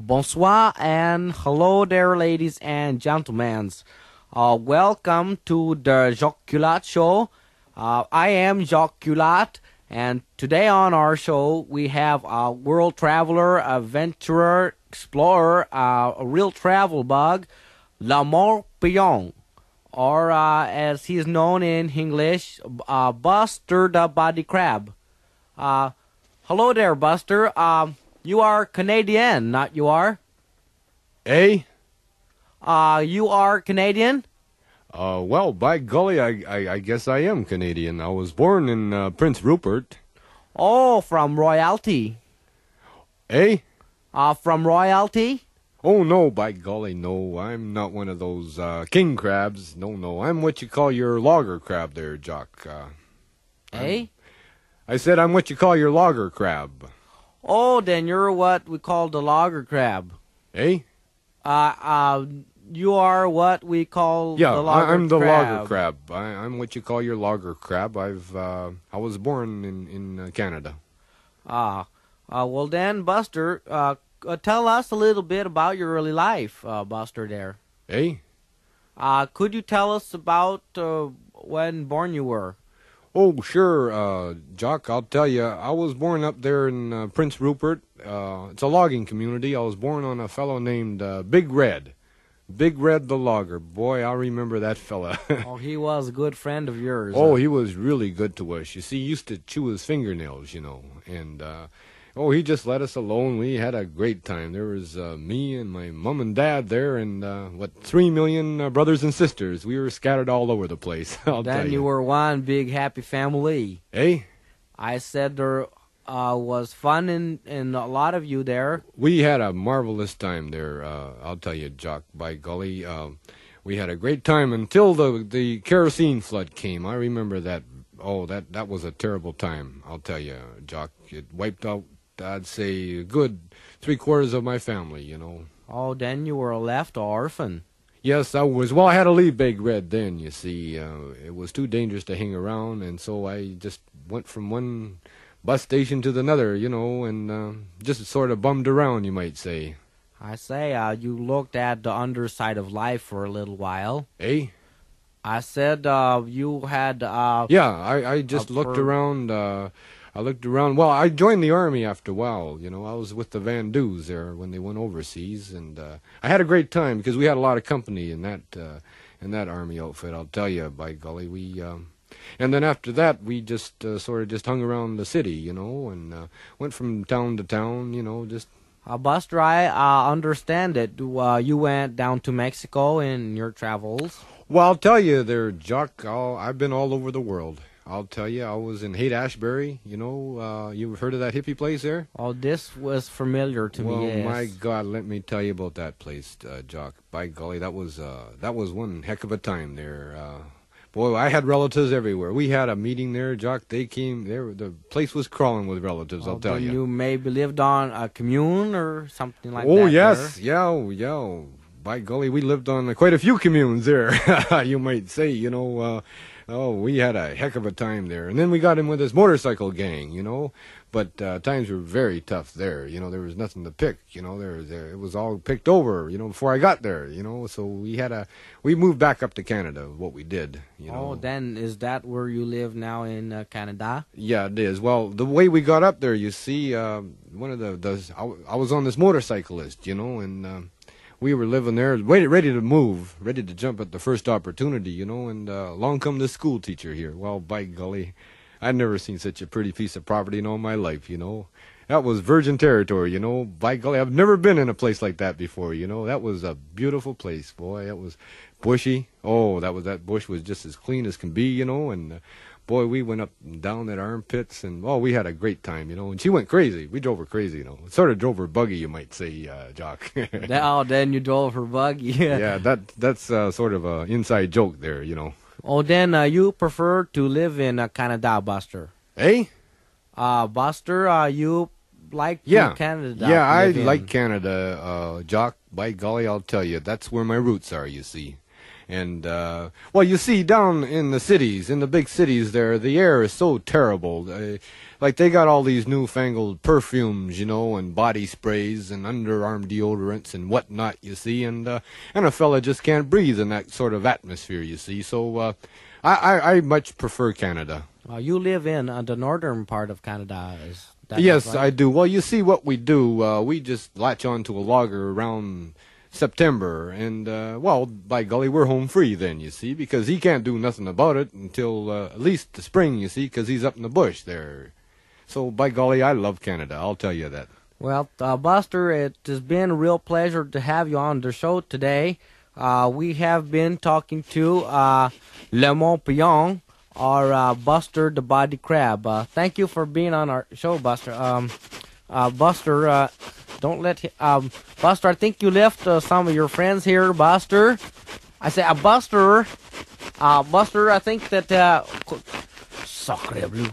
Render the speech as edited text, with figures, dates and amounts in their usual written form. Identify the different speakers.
Speaker 1: Bonsoir and hello there, ladies and gentlemen. Welcome to the Jacques Culat Show. I am Jacques Culat, and today on our show we have a world traveler, adventurer, explorer, a real travel bug, Le Morpion, or as he is known in English, Buster the Body Crab. Hello there, Buster. You are Canadian, not you are?
Speaker 2: Eh?
Speaker 1: You are Canadian?
Speaker 2: Well, by golly, I guess I am Canadian. I was born in Prince Rupert.
Speaker 1: Oh, from royalty.
Speaker 2: Eh?
Speaker 1: From royalty?
Speaker 2: Oh, no, by golly, no. I'm not one of those king crabs. No. I'm what you call your logger crab there, Jock.
Speaker 1: Eh?
Speaker 2: I said I'm what you call your logger crab.
Speaker 1: Oh, then you're what we call the logger crab.
Speaker 2: Eh?
Speaker 1: You are what we call
Speaker 2: Yeah,
Speaker 1: the logger
Speaker 2: I'm the
Speaker 1: crab.
Speaker 2: logger crab. I'm what you call your logger crab. I was born in Canada.
Speaker 1: Well then, Buster, tell us a little bit about your early life, Buster there.
Speaker 2: Eh?
Speaker 1: Could you tell us about when born you were?
Speaker 2: Oh, sure, Jock, I'll tell you. I was born up there in Prince Rupert. It's a logging community. I was born on a fellow named Big Red. Big Red the logger. Boy, I remember that fella.
Speaker 1: Oh, he was a good friend of yours.
Speaker 2: Oh, he was really good to us. You see, he used to chew his fingernails, and he just let us alone. We had a great time. There was me and my mom and dad there, and 3 million brothers and sisters. We were scattered all over the place. I'll tell
Speaker 1: Then you were one big happy family.
Speaker 2: Eh?
Speaker 1: I said there was fun in a lot of you there.
Speaker 2: We had a marvelous time there. I'll tell you, Jock. By golly, we had a great time until the kerosene flood came. I remember that. Oh, that was a terrible time. I'll tell you, Jock. It wiped out, I'd say, a good 3/4 of my family.
Speaker 1: Oh, then you were left orphan.
Speaker 2: Yes, I was. Well, I had to leave Big Red then, you see. It was too dangerous to hang around, and so I just went from one bus station to another, and just sort of bummed around, you might say.
Speaker 1: I say, you looked at the underside of life for a little while.
Speaker 2: Eh?
Speaker 1: I said you had...
Speaker 2: Yeah, I just looked around. I looked around. Well, I joined the Army after a while. I was with the Van Dews there when they went overseas, and I had a great time because we had a lot of company in that Army outfit. I'll tell you, by golly, we. And then after that, we just sort of just hung around the city, and went from town to town, just.
Speaker 1: Buster, I understand that you went down to Mexico in your travels.
Speaker 2: Well, I'll tell you there, Jock, I've been all over the world. I'll tell you, I was in Haight-Ashbury, you've heard of that hippie place there?
Speaker 1: Oh, this was familiar to me, yes.
Speaker 2: Well, my God, let me tell you about that place, Jock. By golly, that was one heck of a time there. Boy, I had relatives everywhere. We had a meeting there, Jock. They came there. The place was crawling with relatives, I'll tell you.
Speaker 1: You maybe lived on a commune or something like that.
Speaker 2: Oh, yes. There. Yeah. By golly, we lived on quite a few communes there, you might say, we had a heck of a time there. And then we got in with this motorcycle gang, But times were very tough there. There was nothing to pick. It was all picked over. Before I got there. So we moved back up to Canada. What we did.
Speaker 1: Oh, then is that where you live now in Canada?
Speaker 2: Yeah, it is. Well, the way we got up there, you see, one of I was on this motorcyclist, and we were living there, ready to move, ready to jump at the first opportunity, and along come this school teacher here. Well, by golly. I'd never seen such a pretty piece of property in all my life, That was virgin territory, By golly, I've never been in a place like that before, That was a beautiful place, boy. It was bushy. Oh, that bush was just as clean as can be, And boy, we went up and down that armpits, and we had a great time, And she went crazy. We drove her crazy, Sort of drove her buggy, you might say, Jock.
Speaker 1: Then you drove her buggy.
Speaker 2: Yeah, that's sort of an inside joke there,
Speaker 1: Oh, then you prefer to live in Canada, Buster.
Speaker 2: Eh?
Speaker 1: Buster, you like Canada?
Speaker 2: Yeah, I like Canada, Jock. By golly, I'll tell you, that's where my roots are, you see. And, well, you see, down in the cities, in the big cities there, the air is so terrible. Like, they got all these newfangled perfumes, you know, and body sprays and underarm deodorants and whatnot, you see. And a fella just can't breathe in that sort of atmosphere, you see. So, I much prefer Canada.
Speaker 1: You live in the northern part of Canada, is that
Speaker 2: Yes,
Speaker 1: right?
Speaker 2: I do. Well, you see what we do. We just latch on to a logger around September, and, well, by golly, we're home free then, you see, because he can't do nothing about it until at least the spring, you see, because he's up in the bush there. So, by golly, I love Canada, I'll tell you that.
Speaker 1: Well, Buster, it has been a real pleasure to have you on the show today. We have been talking to Le Morpion, or Buster the Body Crab. Thank you for being on our show, Buster. Buster, don't let Buster, I think you left some of your friends here, Buster. I say, Buster, I think that Sacre bleu.